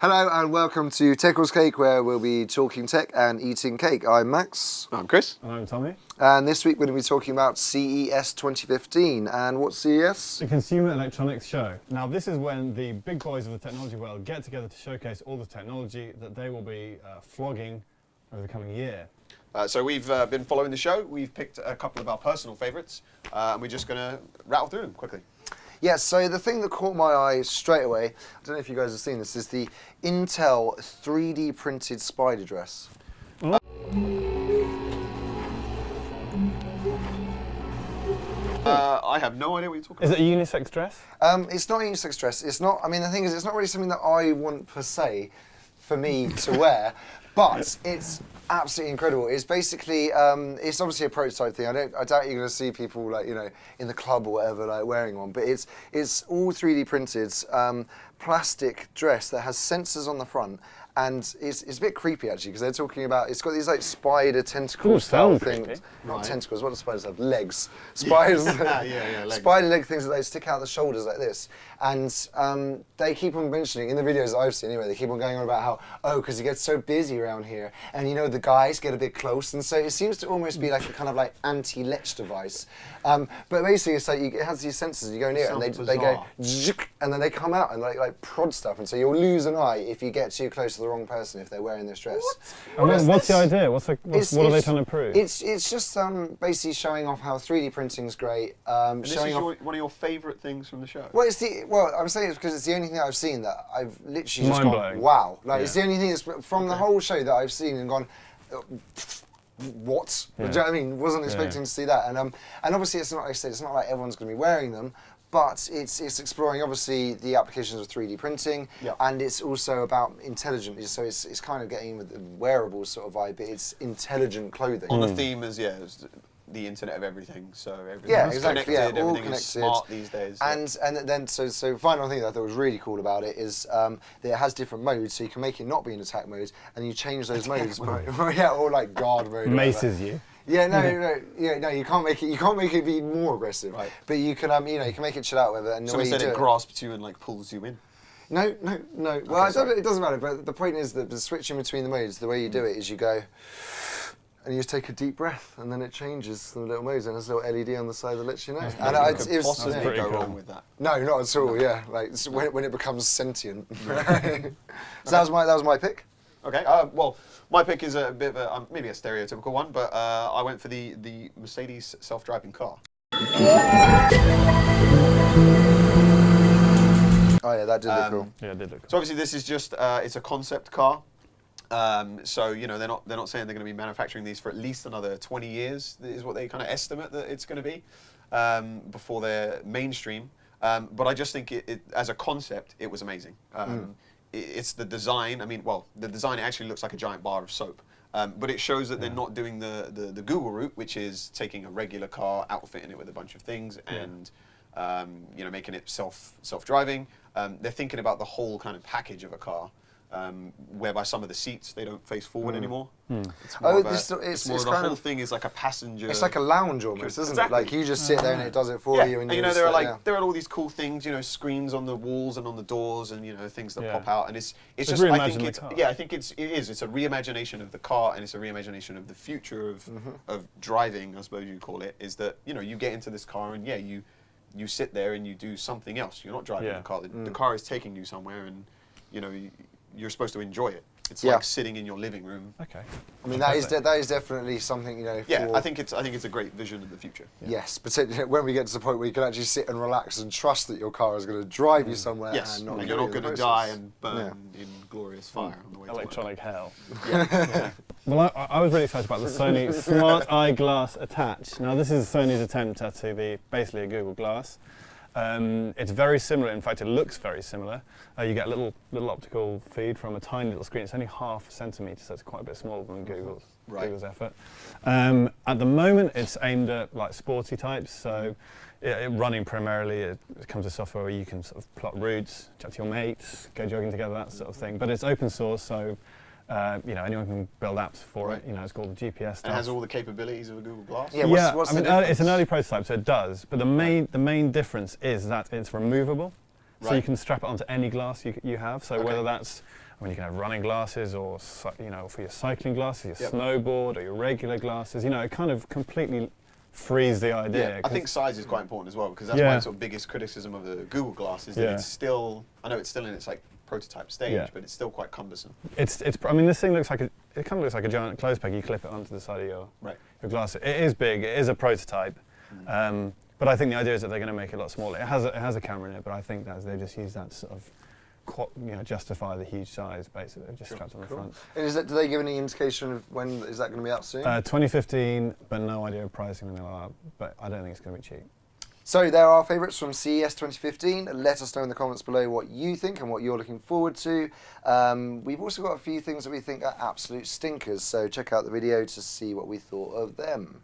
Hello and welcome to Teccles Cake, where we'll be talking tech and eating cake. I'm Max. I'm Chris. And I'm Tommy. And this week we're going to be talking about CES 2015. And what's CES? The Consumer Electronics Show. Now this is when the big boys of the technology world get together to showcase all the technology that they will be flogging over the coming year. So we've been following the show. We've picked a couple of our personal favourites, and we're just going to rattle through them quickly. Yeah, so the thing that caught my eye straight away, I don't know if you guys have seen this, is the Intel 3D printed spider dress. Oh. I have no idea what you're talking about. Is it a unisex dress? It's not a unisex dress. It's not, I mean, the thing is, it's not really something that I want per se for me to wear, but it's absolutely incredible. It's basically, it's obviously a prototype thing. I doubt you're going to see people like, you know, in the club or whatever, like wearing one. But it's all 3D printed plastic dress that has sensors on the front, and it's a bit creepy actually, because they're talking about, it's got these like spider tentacle style things. Not right. Tentacles. What do spiders have? Legs. Spiders. legs. Spider leg things that they stick out the shoulders like this, and they keep on mentioning in the videos that I've seen anyway. They keep on going on about how because it gets so busy around here, and you know the guys get a bit close, and so it seems to almost be like a kind of like anti-lech device. But basically, it's like it has these sensors. And you go near it, and they go, and then they come out and like prod stuff, and so you'll lose an eye if you get too close to the wrong person if they're wearing this dress. What's the idea? What are they trying to prove? It's just basically showing off how 3D printing is great. This is one of your favourite things from the show. Well, I'm saying it's because it's the only thing I've seen that I've literally just mind-blowing. gone, wow. Like it's the only thing that's from the whole show that I've seen and gone, what? Yeah. Do you know what I mean? Wasn't expecting to see that. And obviously it's not, like I said, it's not like everyone's going to be wearing them, but it's exploring obviously the applications of 3D printing, and it's also about intelligent. So it's kind of getting with the wearable sort of vibe, but it's intelligent clothing. On the theme is the Internet of Everything. So everything's connected, everything is smart these days. And then so final thing that I thought was really cool about it is that it has different modes, so you can make it not be in attack mode, and you change those modes. Or like guard mode. Maces you. Yeah, no, you can't make it. You can't make it be more aggressive. Right. But you can, you can make it chill out with it. And the So way you instead do it grasps you and like pulls you in. No. Well, it doesn't matter. But the point is that the switching between the modes, the way you do it is you go, and you just take a deep breath, and then it changes the little modes, and there's a little LED on the side that lets you know. And it was possibly go wrong with that. No, not at all. Yeah, like when it becomes sentient. So that was my pick. Okay. Well, my pick is a bit of a maybe a stereotypical one, but I went for the Mercedes self-driving car. Oh yeah, that did look cool. Yeah, it did look cool. So obviously this is just it's a concept car. So you know they're not saying they're going to be manufacturing these for at least another 20 years. Is what they kind of estimate that it's going to be before they're mainstream. But I just think it as a concept it was amazing. It's the design. I mean, well, the design actually looks like a giant bar of soap. But it shows that they're not doing the Google route, which is taking a regular car, outfitting it with a bunch of things, and making it self-driving. They're thinking about the whole kind of package of a car. Whereby some of the seats they don't face forward anymore. It's more the whole thing is like a passenger. It's like a lounge almost, isn't it? Like you just sit there and it does it for you. And you know there are all these cool things, screens on the walls and on the doors, and things that pop out. And it's just I think it's a reimagination of the car, and it's a reimagination of the future of driving, I suppose you call it. Is that you get into this car and you sit there and you do something else. You're not driving the car. The car is taking you somewhere, and you're supposed to enjoy it. It's like sitting in your living room. Okay. I mean, that is definitely something, Yeah, I think it's a great vision of the future. Yeah. Yes, particularly when we get to the point where you can actually sit and relax and trust that your car is going to drive you somewhere. Yes, and you're not going to die and burn in glorious fire on the way Electronic to hell. Yeah. Well, I was really excited about the Sony SmartEyeglass Attach. Now, this is Sony's attempt at basically a Google Glass. It's very similar. In fact, it looks very similar. You get a little optical feed from a tiny little screen. It's only half a centimetre, so it's quite a bit smaller than Google's effort. At the moment, it's aimed at like sporty types. So, running primarily, it comes with software where you can sort of plot routes, chat to your mates, go jogging together, that sort of thing. But it's open source, so anyone can build apps for it. It's called the GPS stuff. And it has all the capabilities of a Google Glass. Yeah, what's the difference? It's an early prototype, so it does. But the main difference is that it's removable. So you can strap it onto any glass you have. So Okay. whether that's, I mean, you can have running glasses or, you know, for your cycling glasses, your Yep. snowboard or your regular glasses. You know, it kind of completely frees the idea. Yeah, I think size is quite important as well, because that's Yeah. my sort of biggest criticism of the Google Glass is that Yeah. it's still, I know it's still in its like prototype stage, Yeah. but it's still quite cumbersome. I mean, this thing looks like it kind of looks like a giant clothes peg. You clip it onto the side of your Right. glass. It is big. It is a prototype. But I think the idea is that they're going to make it a lot smaller. It has a camera in it, but I think that they just use that to sort of, you know, justify the huge size. Basically, they're just strapped on the front. And do they give any indication of when is that going to be out soon? 2015, but no idea of pricing when they'll out. But I don't think it's going to be cheap. So there are our favourites from CES 2015. Let us know in the comments below what you think and what you're looking forward to. We've also got a few things that we think are absolute stinkers, so check out the video to see what we thought of them.